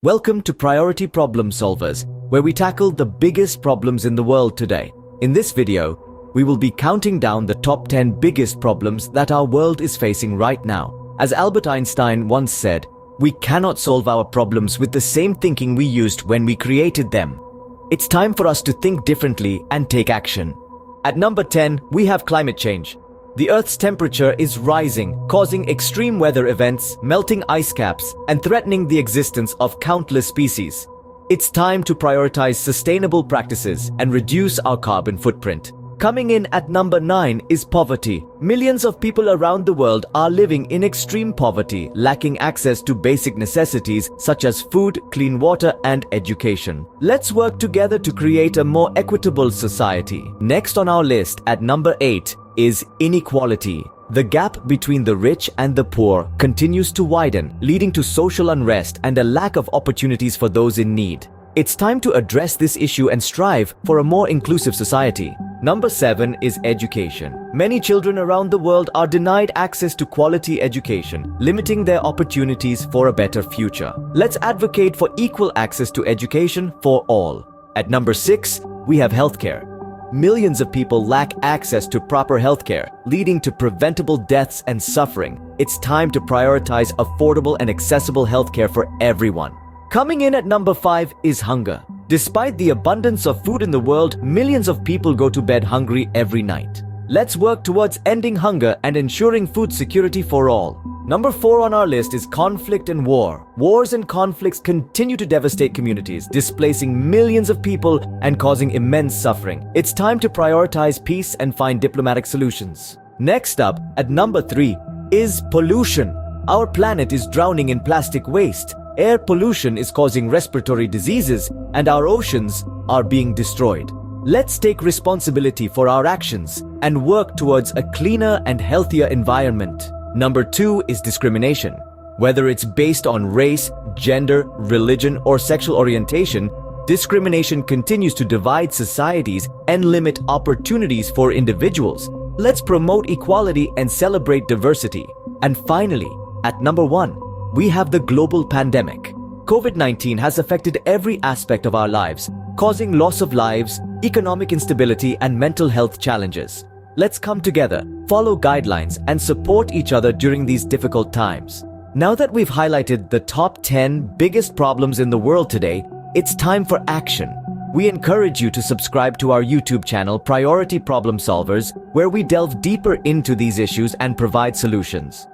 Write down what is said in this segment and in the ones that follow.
Welcome to Priority Problem Solvers, where we tackle the biggest problems in the world today. In this video, we will be counting down the top 10 biggest problems that our world is facing right now. As Albert Einstein once said, we cannot solve our problems with the same thinking we used when we created them. It's time for us to think differently and take action. At number 10, we have climate change. The Earth's temperature is rising, causing extreme weather events, melting ice caps, and threatening the existence of countless species. It's time to prioritize sustainable practices and reduce our carbon footprint. Coming in at number 9 is poverty. Millions of people around the world are living in extreme poverty, lacking access to basic necessities such as food, clean water, and education. Let's work together to create a more equitable society. Next on our list at number 8 is inequality. The gap between the rich and the poor continues to widen, leading to social unrest and a lack of opportunities for those in need. It's time to address this issue and strive for a more inclusive society. Number 7 is education. Many children around the world are denied access to quality education, limiting their opportunities for a better future. Let's advocate for equal access to education for all. At number 6, we have healthcare. Millions of people lack access to proper healthcare, leading to preventable deaths and suffering. It's time to prioritize affordable and accessible healthcare for everyone. Coming in at number 5 is hunger. Despite the abundance of food in the world, millions of people go to bed hungry every night. Let's work towards ending hunger and ensuring food security for all. Number 4 on our list is conflict and war. Wars and conflicts continue to devastate communities, displacing millions of people and causing immense suffering. It's time to prioritize peace and find diplomatic solutions. Next up, at number 3, is pollution. Our planet is drowning in plastic waste. Air pollution is causing respiratory diseases, and our oceans are being destroyed. Let's take responsibility for our actions and work towards a cleaner and healthier environment. Number 2 is discrimination. Whether it's based on race, gender, religion, or sexual orientation, discrimination continues to divide societies and limit opportunities for individuals. Let's promote equality and celebrate diversity. And finally, at number 1, we have the global pandemic. COVID-19 has affected every aspect of our lives, causing loss of lives, economic instability, and mental health challenges. Let's come together, follow guidelines, and support each other during these difficult times. Now that we've highlighted the top 10 biggest problems in the world today, it's time for action. We encourage you to subscribe to our YouTube channel, Priority Problem Solvers, where we delve deeper into these issues and provide solutions.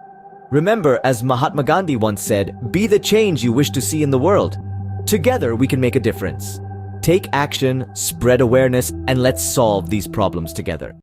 Remember, as Mahatma Gandhi once said, be the change you wish to see in the world. Together, we can make a difference. Take action, spread awareness, and let's solve these problems together.